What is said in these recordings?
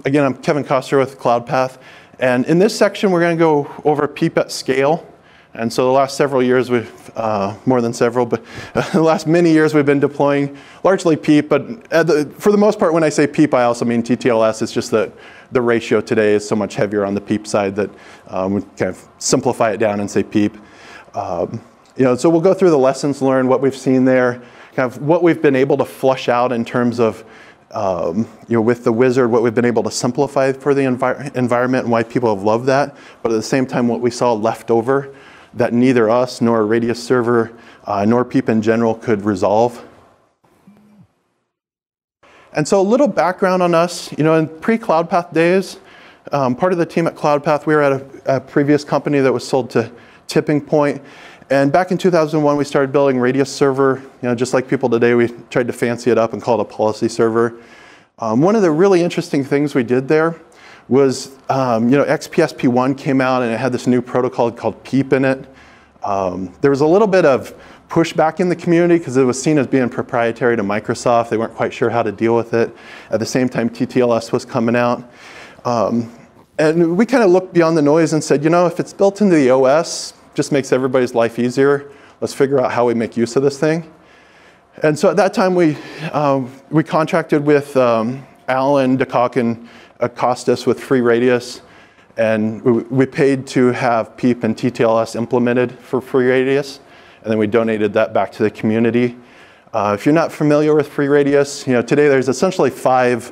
Again, I'm Kevin Koster with Cloudpath. And in this section, we're going to go over PEAP at scale. And so the last several years, more than several, but the last many years we've been deploying largely PEAP. But for the most part, when I say PEAP, I also mean TTLS. It's just that the ratio today is so much heavier on the PEAP side that we kind of simplify it down and say PEAP. So we'll go through the lessons learned, what we've seen there, kind of what we've been able to flush out in terms of with the wizard, what we've been able to simplify for the environment and why people have loved that. But at the same time, what we saw left over that neither us nor Radius server nor PEAP in general could resolve. And so a little background on us, in pre-Cloudpath days, part of the team at Cloudpath, we were at a previous company that was sold to Tipping Point. And back in 2001, we started building Radius server. Just like people today, we tried to fancy it up and call it a policy server. One of the really interesting things we did there was, XPSP1 came out and it had this new protocol called PEAP in it. There was a little bit of pushback in the community because it was seen as being proprietary to Microsoft. They weren't quite sure how to deal with it. At the same time, TTLS was coming out. And we kind of looked beyond the noise and said, if it's built into the OS, just makes everybody's life easier. Let's figure out how we make use of this thing. And so at that time, we contracted with Alan DeCock and Costas with Freeradius, and we paid to have PEAP and TTLS implemented for Freeradius, and then we donated that back to the community. If you're not familiar with Freeradius, today there's essentially 5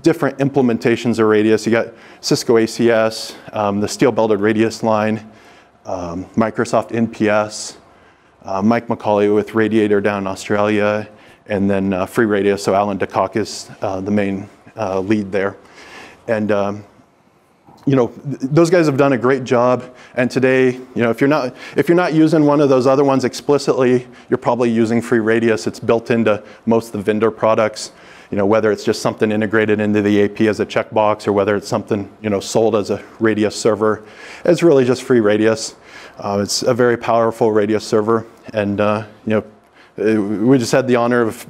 different implementations of Radius. You got Cisco ACS, the steel-belted Radius line, Microsoft NPS, Mike McCauley with Radiator down in Australia, and then Freeradius, so Alan DeCock is the main lead there. And those guys have done a great job. And today, if you're not using one of those other ones explicitly, you're probably using Freeradius. It's built into most of the vendor products. Whether it's just something integrated into the AP as a checkbox, or whether it's something sold as a Radius server, it's really just Freeradius. It's a very powerful Radius server, and we just had the honor of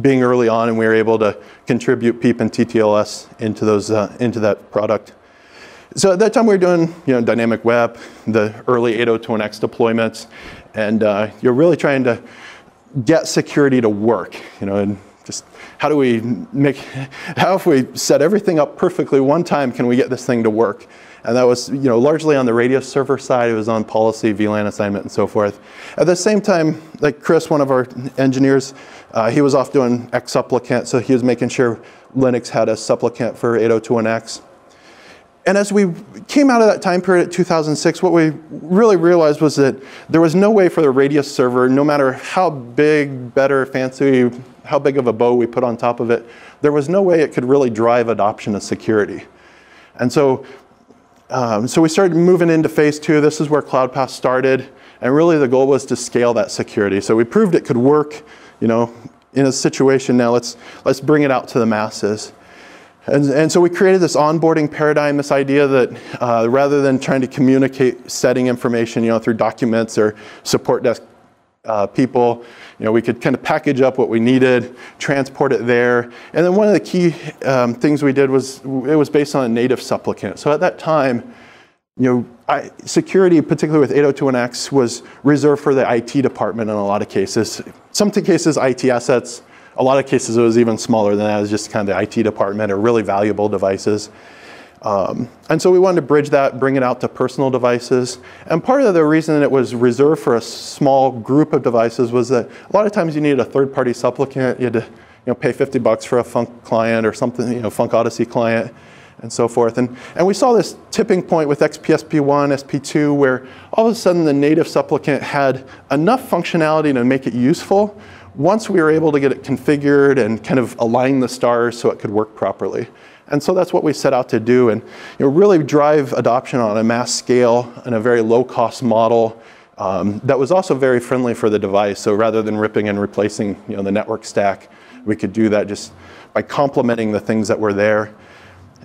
being early on, and we were able to contribute PEAP and TTLS into those into that product. So at that time we were doing dynamic web, the early 802.1x deployments, and you're really trying to get security to work. And just how if we set everything up perfectly one time, can we get this thing to work? And that was largely on the Radius server side. It was on policy, VLAN assignment, and so forth. At the same time, like Chris, one of our engineers, he was off doing X supplicant, so he was making sure Linux had a supplicant for 802.1x. And as we came out of that time period at 2006, what we really realized was that there was no way for the Radius server, no matter how big, better, fancy, how big of a bow we put on top of it, there was no way it could really drive adoption of security. And so we started moving into phase 2. This is where Cloudpath started. And really the goal was to scale that security. So we proved it could work, in a situation. Now let's bring it out to the masses. And so we created this onboarding paradigm, this idea that rather than trying to communicate setting information, through documents or support desk people, we could kind of package up what we needed, transport it there. And then one of the key things we did was, it was based on a native supplicant. So at that time, security, particularly with 802.1x, was reserved for the IT department in a lot of cases. Some cases, IT assets. A lot of cases, it was even smaller than that. It was just kind of the IT department or really valuable devices. And so we wanted to bridge that, bring it out to personal devices. And part of the reason it was reserved for a small group of devices was that a lot of times you needed a third-party supplicant. You had to pay $50 for a Funk client or something, Funk Odyssey client, and so forth. And we saw this tipping point with XPSP1, SP2, where all of a sudden the native supplicant had enough functionality to make it useful once we were able to get it configured and kind of align the stars so it could work properly. And so that's what we set out to do, and really drive adoption on a mass scale in a very low-cost model that was also very friendly for the device. So rather than ripping and replacing the network stack, we could do that just by complementing the things that were there.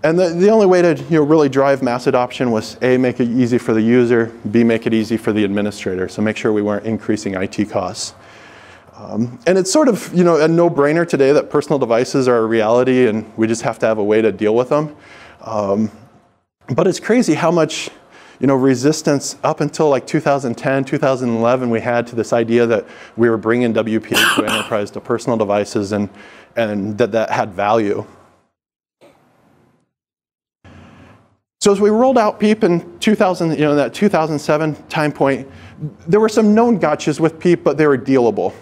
And the only way to really drive mass adoption was A, make it easy for the user, B, make it easy for the administrator. So make sure we weren't increasing IT costs. And it's sort of, a no-brainer today that personal devices are a reality and we just have to have a way to deal with them. But it's crazy how much, resistance up until like 2010, 2011 we had to this idea that we were bringing WPA to enterprise to personal devices and that had value. So as we rolled out PEAP in 2000, that 2007 time point, there were some known gotchas with PEAP, but they were dealable.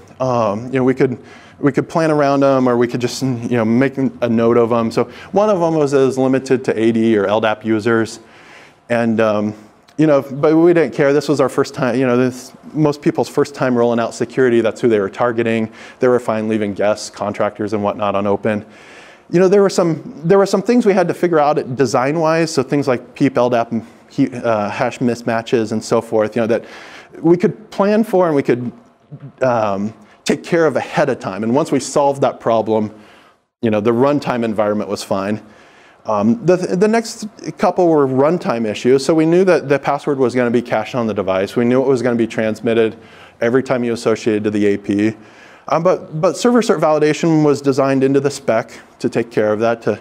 We could plan around them, or we could just make a note of them. So one of them was limited to AD or LDAP users, and but we didn't care. This was our first time. Most people's first time rolling out security. That's who they were targeting. They were fine leaving guests, contractors, and whatnot on open. There were some things we had to figure out design-wise. So things like PEAP, LDAP, and hash mismatches, and so forth. That we could plan for and we could take care of ahead of time. And once we solved that problem, the runtime environment was fine. The next couple were runtime issues. So we knew that the password was going to be cached on the device. We knew it was going to be transmitted every time you associated to the AP. But server-cert validation was designed into the spec to take care of that, to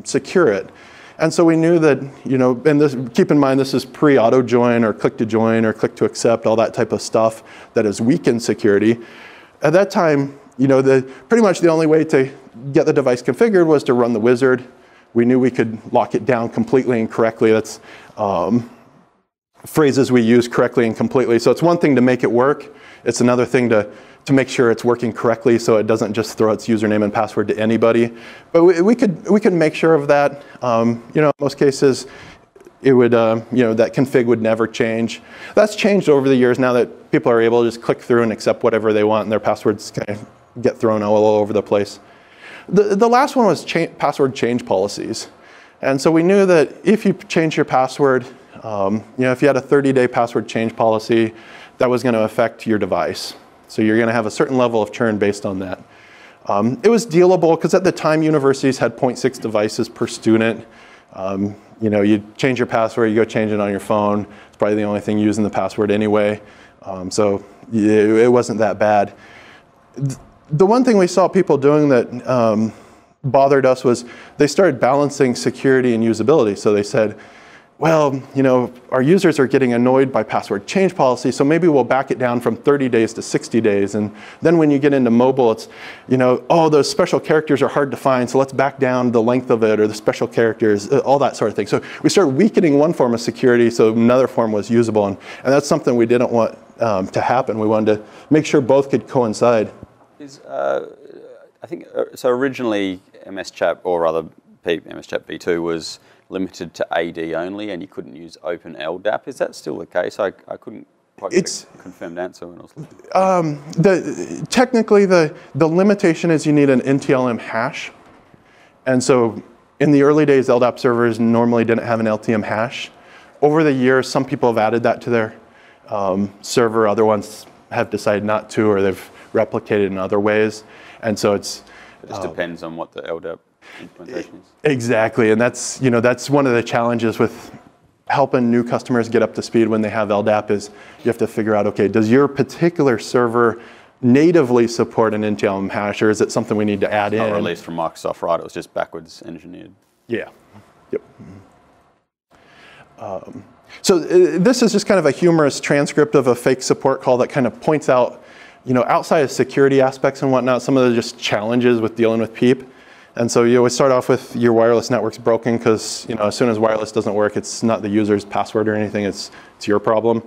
secure it. And so we knew that, and keep in mind this is pre-auto join or click to join or click to accept, all that type of stuff that is weak in security. At that time, pretty much the only way to get the device configured was to run the wizard. We knew we could lock it down completely and correctly. That's phrases we use, correctly and completely. So it's one thing to make it work. It's another thing to make sure it's working correctly so it doesn't just throw its username and password to anybody. But we could make sure of that. In most cases, it would, that config would never change. That's changed over the years now that people are able to just click through and accept whatever they want and their passwords kind of get thrown all over the place. The last one was password change policies. And so we knew that if you change your password, if you had a 30-day password change policy, that was going to affect your device. So you're going to have a certain level of churn based on that. It was dealable because at the time universities had 0.6 devices per student. You change your password, you go change it on your phone. It's probably the only thing using the password anyway. So it wasn't that bad. The one thing we saw people doing that bothered us was they started balancing security and usability. So they said, well, our users are getting annoyed by password change policy, so maybe we'll back it down from 30 days to 60 days. And then when you get into mobile, it's, oh, those special characters are hard to find, so let's back down the length of it or the special characters, all that sort of thing. So we started weakening one form of security so another form was usable. And that's something we didn't want to happen. We wanted to make sure both could coincide. I think, so originally MS-Chat, or rather PEAP, MS-Chat v2 was limited to AD only, and you couldn't use open LDAP. Is that still the case? I couldn't quite get a confirmed answer when I was looking. Technically, the limitation is you need an NTLM hash. And so in the early days, LDAP servers normally didn't have an LTM hash. Over the years, some people have added that to their server. Other ones have decided not to, or they've replicated in other ways. And so it just depends on what the LDAP implementation is. Exactly, and that's one of the challenges with helping new customers get up to speed when they have LDAP is you have to figure out, okay, does your particular server natively support an NTLM hash, or is it something we need to add in? Not released from Microsoft, right? It was just backwards engineered. Yeah. Yep. So this is just kind of a humorous transcript of a fake support call that kind of points out, outside of security aspects and whatnot, some of the just challenges with dealing with PEAP. And so you always start off with your wireless network's broken because as soon as wireless doesn't work, it's not the user's password or anything, it's your problem.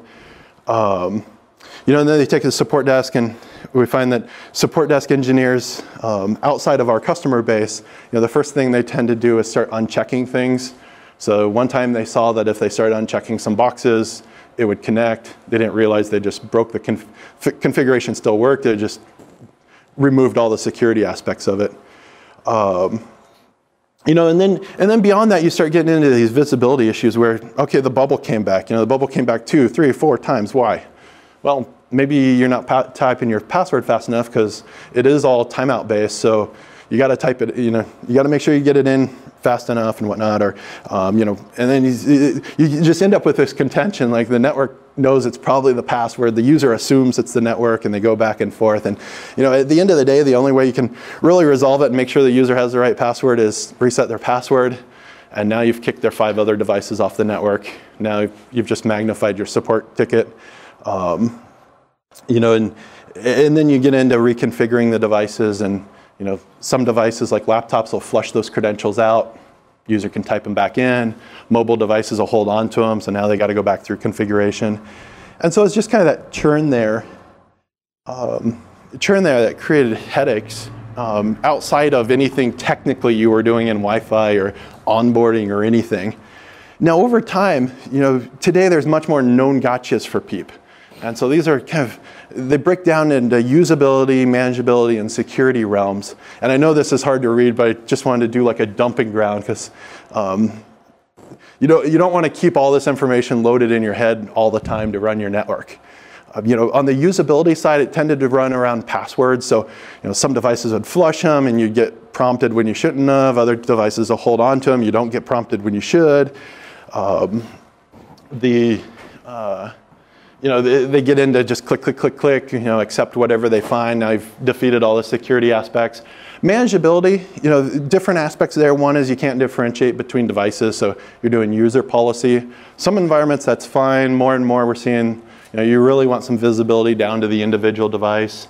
And then they take the support desk, and we find that support desk engineers outside of our customer base, the first thing they tend to do is start unchecking things. So one time they saw that if they started unchecking some boxes, it would connect. They didn't realize they just broke the configuration still worked. They just removed all the security aspects of it. And then beyond that, you start getting into these visibility issues where, okay, the bubble came back. The bubble came back 2, 3, 4 times. Why? Well, maybe you're not typing your password fast enough because it is all timeout based. So you got to type it. You got to make sure you get it in fast enough and whatnot. Or and then you just end up with this contention like the network knows it's probably the password. The user assumes it's the network, and they go back and forth. And at the end of the day, the only way you can really resolve it and make sure the user has the right password is reset their password. And now you've kicked their 5 other devices off the network. Now you've just magnified your support ticket. And then you get into reconfiguring the devices, and some devices like laptops will flush those credentials out. User can type them back in. Mobile devices will hold on to them, so now they got to go back through configuration. And so it's just kind of that churn there that created headaches outside of anything technically you were doing in Wi-Fi or onboarding or anything. Now over time, today there's much more known gotchas for PEAP. And so these are they break down into usability, manageability, and security realms. And I know this is hard to read, but I just wanted to do like a dumping ground, because you don't want to keep all this information loaded in your head all the time to run your network. On the usability side, it tended to run around passwords. So some devices would flush them, and you'd get prompted when you shouldn't have. Other devices will hold on to them. You don't get prompted when you should. They get into just click, click, click, click, accept whatever they find. Now you've defeated all the security aspects. Manageability, different aspects there. One is you can't differentiate between devices, so you're doing user policy. Some environments, that's fine. More and more we're seeing, you really want some visibility down to the individual device.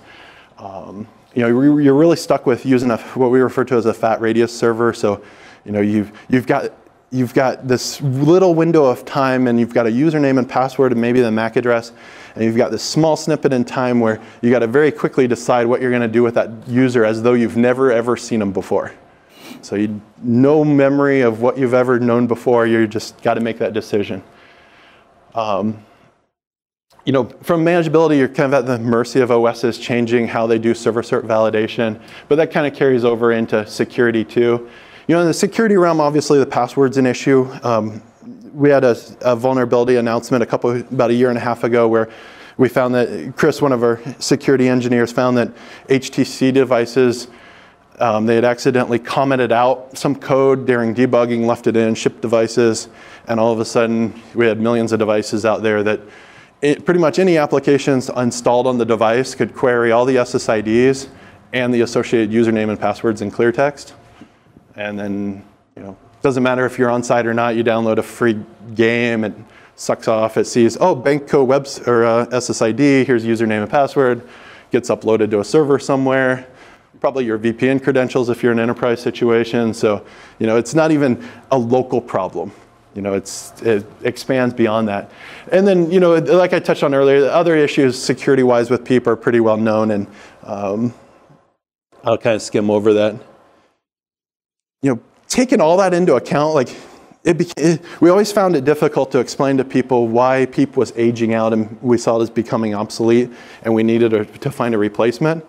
You're really stuck with using what we refer to as a fat radius server. So, you've got this little window of time, and you've got a username and password and maybe the MAC address, and you've got this small snippet in time where you got to very quickly decide what you're going to do with that user as though you've never ever seen them before. So no memory of what you've ever known before. You just got to make that decision. From manageability, you're kind of at the mercy of OSs changing how they do server-cert validation, but that kind of carries over into security too. In the security realm, obviously the password's an issue. We had a vulnerability announcement about a year and a half ago where we found that Chris, one of our security engineers, found that HTC devices, they had accidentally commented out some code during debugging, left it in, shipped devices, and all of a sudden we had millions of devices out there that pretty much any applications installed on the device could query all the SSIDs and the associated username and passwords in clear text. And then, doesn't matter if you're on site or not, you download a free game, it sucks off, it sees, oh, Bankco SSID, here's username and password, gets uploaded to a server somewhere, probably your VPN credentials if you're in an enterprise situation. So, it's not even a local problem. It expands beyond that. And then, like I touched on earlier, the other issues security-wise with PEAP are pretty well known, and I'll kind of skim over that. Taking all that into account, we always found it difficult to explain to people why PEAP was aging out, and we saw it as becoming obsolete, and we needed to find a replacement.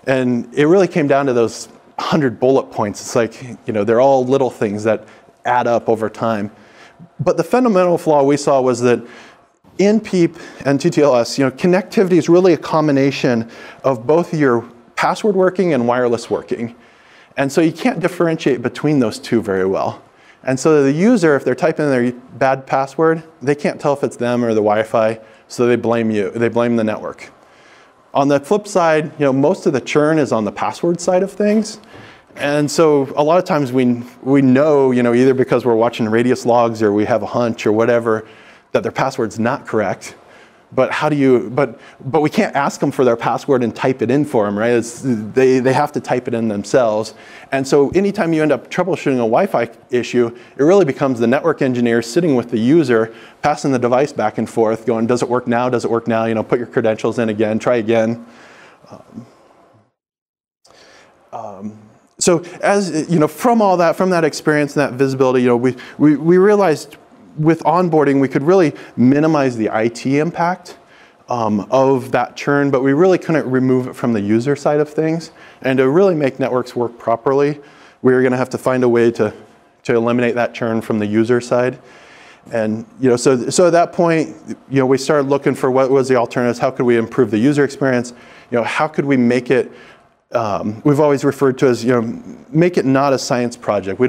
And it really came down to those 100 bullet points. It's like, they're all little things that add up over time. But the fundamental flaw we saw was that in PEAP and TTLS, connectivity is really a combination of both your password working and wireless working. And so you can't differentiate between those two very well. And so the user, if they're typing in their bad password, they can't tell if it's them or the Wi-Fi, so they blame you. They blame the network. On the flip side, most of the churn is on the password side of things. And so a lot of times we know, either because we're watching radius logs or we have a hunch or whatever, that their password's not correct. But but we can't ask them for their password and type it in for them, right? They have to type it in themselves. And so anytime you end up troubleshooting a Wi-Fi issue, it really becomes the network engineer sitting with the user, passing the device back and forth, going, does it work now? Does it work now? Put your credentials in again, try again. So as from all that, from that experience and that visibility, we realized with onboarding, we could really minimize the IT impact of that churn, but we really couldn't remove it from the user side of things. And to really make networks work properly, we were going to have to find a way to eliminate that churn from the user side. And so at that point, we started looking for what was the alternatives. How could we improve the user experience? How could we make it? We've always referred to as make it not a science project.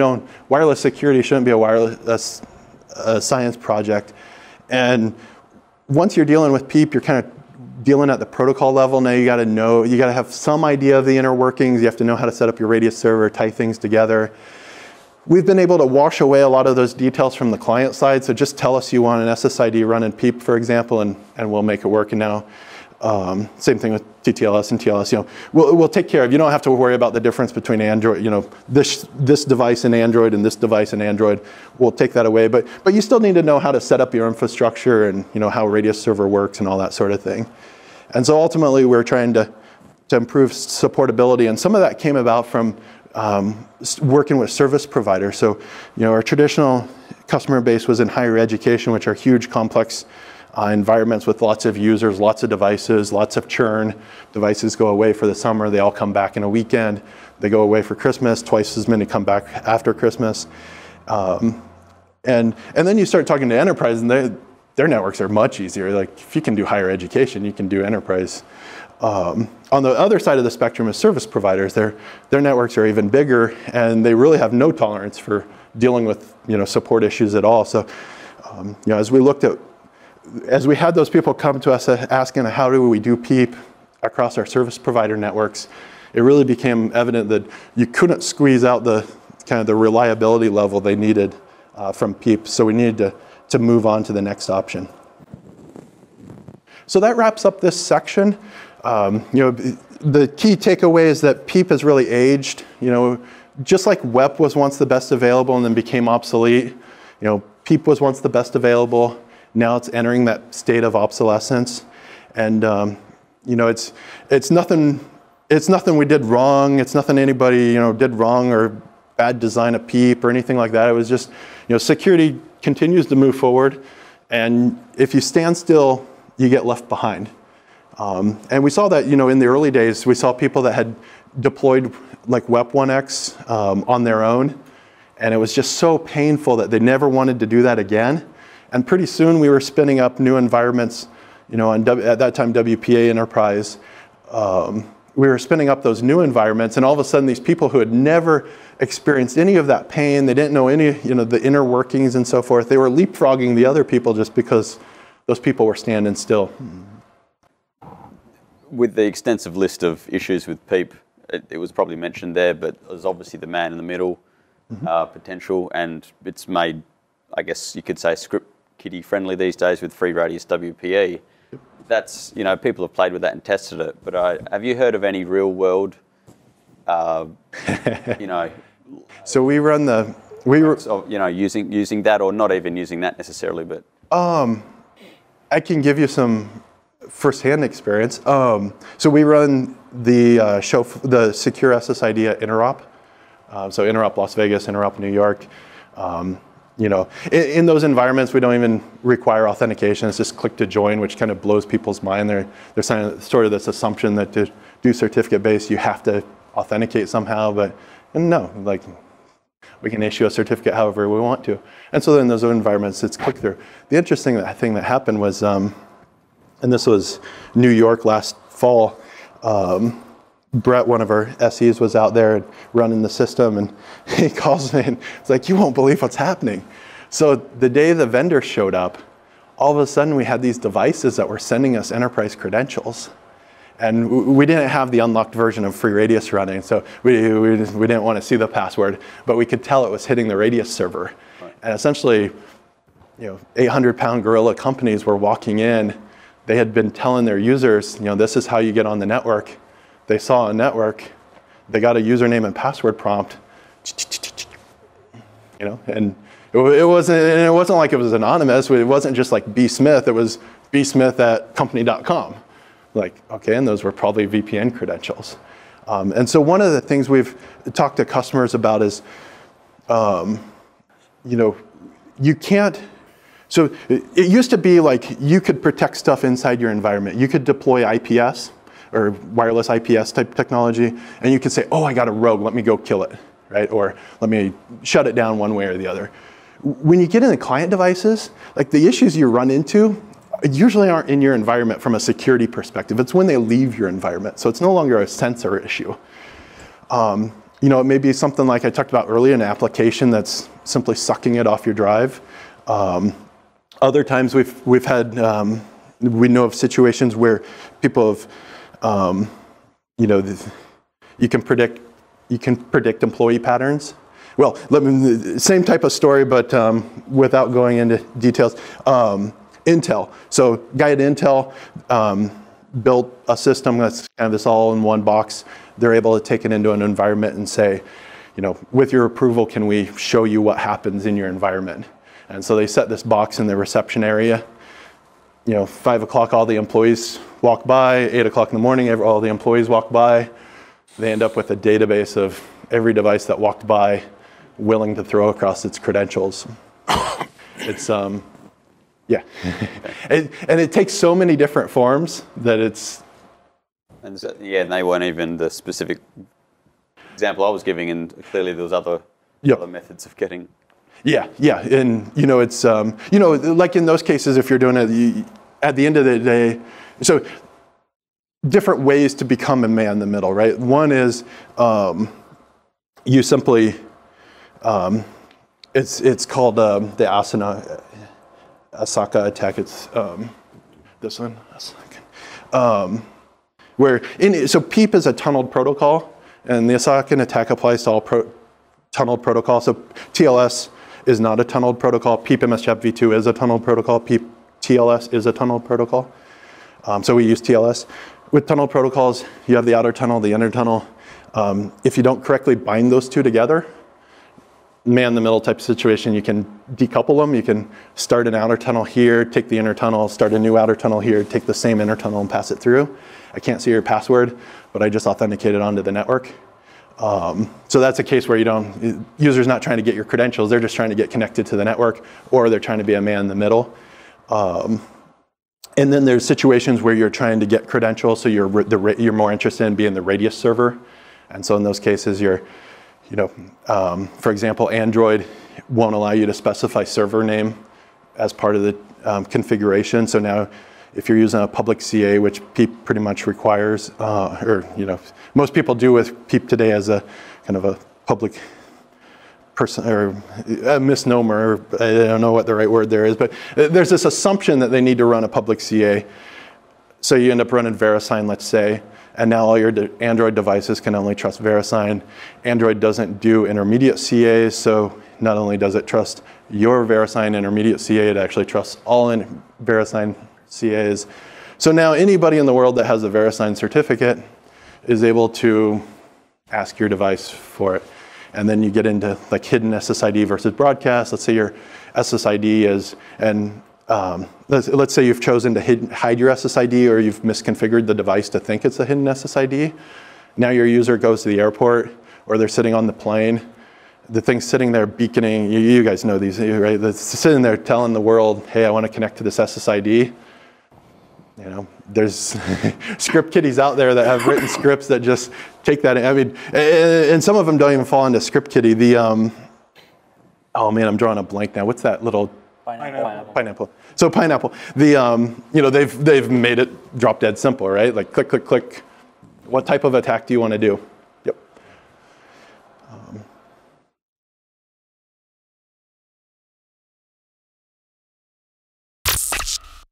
Wireless security shouldn't be a science project. And once you're dealing with PEAP, you're kind of dealing at the protocol level. Now you got to have some idea of the inner workings. You have to know how to set up your Radius server, tie things together. We've been able to wash away a lot of those details from the client side. So just tell us you want an SSID running PEAP, for example, and we'll make it work. And now, same thing with TTLS and TLS. You know, we'll take care of. You don't have to worry about the difference between Android. You know, this device in Android and this device in Android. We'll take that away. But you still need to know how to set up your infrastructure and how Radius server works and all that sort of thing. And so ultimately, we're trying to improve supportability, and some of that came about from working with service providers. So, our traditional customer base was in higher education, which are huge, complex environments with lots of users, lots of devices, lots of churn. Devices go away for the summer, they all come back in a weekend. They go away for Christmas, twice as many come back after Christmas. And then you start talking to enterprise, and their networks are much easier. Like, if you can do higher education, you can do enterprise. On the other side of the spectrum is service providers. Their networks are even bigger, and they really have no tolerance for dealing with support issues at all. So, as we had those people come to us asking how do we do PEAP across our service provider networks, it really became evident that you couldn't squeeze out the reliability level they needed from PEAP. So we needed to move on to the next option. So that wraps up this section. The key takeaway is that PEAP has really aged. Just like WEP was once the best available and then became obsolete, PEAP was once the best available. Now it's entering that state of obsolescence, and it's nothing we did wrong. It's nothing anybody did wrong or bad design of PEAP or anything like that. It was just security continues to move forward, and if you stand still, you get left behind. And we saw that, in the early days, we saw people that had deployed like WEP 1X on their own, and it was just so painful that they never wanted to do that again. And pretty soon we were spinning up new environments, at that time WPA Enterprise. We were spinning up those new environments, and all of a sudden these people who had never experienced any of that pain, they didn't know any, the inner workings and so forth, they were leapfrogging the other people just because those people were standing still. With the extensive list of issues with PEAP, it was probably mentioned there, but there's obviously the man in the middle potential, and it's made, I guess you could say, script kiddie friendly these days with Freeradius WPA. That's, people have played with that and tested it, but have you heard of any real world, So we run the, using that, or not even using that necessarily, but. I can give you some first-hand experience. So we run the secure SSID at Interop. So Interop Las Vegas, Interop New York. In those environments, we don't even require authentication. It's just click to join, which kind of blows people's mind. There's sort of this assumption that to do certificate-based, you have to authenticate somehow, but no, like we can issue a certificate however we want to. And so in those environments, it's click through. The interesting thing that happened was, and this was New York last fall, Brett, one of our SEs, was out there running the system, and he calls me and it's like, you won't believe what's happening. So the day the vendor showed up, all of a sudden we had these devices that were sending us enterprise credentials. And we didn't have the unlocked version of Freeradius running, so we didn't want to see the password, but we could tell it was hitting the Radius server. Right. And essentially, 800-pound gorilla companies were walking in. They had been telling their users, this is how you get on the network. They saw a network, they got a username and password prompt, and it wasn't like it was anonymous. It wasn't just like B Smith. It was bsmith@company.com. Like, okay, and those were probably VPN credentials. And so one of the things we've talked to customers about is, you can't. So it used to be like you could protect stuff inside your environment. You could deploy IPS or wireless IPS type technology, and you could say, oh, I got a rogue, let me go kill it, right? Or let me shut it down one way or the other. When you get into client devices, like the issues you run into usually aren't in your environment from a security perspective. It's when they leave your environment. So it's no longer a sensor issue. It may be something like I talked about earlier, an application that's simply sucking it off your drive. Other times we've had we know of situations where people have, you can predict employee patterns. Well, same type of story, but without going into details. Intel. So, guy at Intel built a system that's kind of this all-in-one box. They're able to take it into an environment and say, with your approval, can we show you what happens in your environment? And so they set this box in the reception area. 5 o'clock, all the employees walk by. 8 o'clock in the morning, all the employees walk by. They end up with a database of every device that walked by, willing to throw across its credentials. It's, yeah. And it takes so many different forms that it's... And so, yeah, and they weren't even the specific example I was giving, and clearly there was other methods of getting... Yeah, and it's like in those cases, if you're doing it at the end of the day, so different ways to become a man in the middle, right? One is you simply it's called the Asaka attack. It's this one. So PEAP is a tunneled protocol, and the Asaka attack applies to all tunneled protocol. So TLS is not a tunneled protocol. PEAP MSCHAP v2 is a tunneled protocol. PEAP TLS is a tunneled protocol. So we use TLS. With tunneled protocols, you have the outer tunnel, the inner tunnel. If you don't correctly bind those two together, man-in-the-middle type of situation, you can decouple them. You can start an outer tunnel here, take the inner tunnel, start a new outer tunnel here, take the same inner tunnel and pass it through. I can't see your password, but I just authenticated onto the network. So that's a case where user's not trying to get your credentials, they're just trying to get connected to the network, or they're trying to be a man in the middle. And then there's situations where you're trying to get credentials, so you're more interested in being the Radius server. And so in those cases, for example, Android won't allow you to specify server name as part of the configuration. So now, if you're using a public CA, which PEAP pretty much requires, most people do with PEAP today as a kind of a public person, or a misnomer, I don't know what the right word there is, but there's this assumption that they need to run a public CA. So you end up running VeriSign, let's say, and now all your Android devices can only trust VeriSign. Android doesn't do intermediate CAs, so not only does it trust your VeriSign intermediate CA, it actually trusts all in VeriSign CAs. So now anybody in the world that has a VeriSign certificate is able to ask your device for it. And then you get into like hidden SSID versus broadcast. Let's say your SSID is, and let's say you've chosen to hide your SSID, or you've misconfigured the device to think it's a hidden SSID. Now your user goes to the airport, or they're sitting on the plane. The thing's sitting there beaconing, you guys know these, right? It's sitting there telling the world, hey, I want to connect to this SSID. There's script kiddies out there that have written scripts that just take that. I mean, and some of them don't even fall into script kiddie. Oh man, I'm drawing a blank now. What's that little? Pineapple. So Pineapple. They've made it drop dead simple, right? Like click, click, click. What type of attack do you want to do?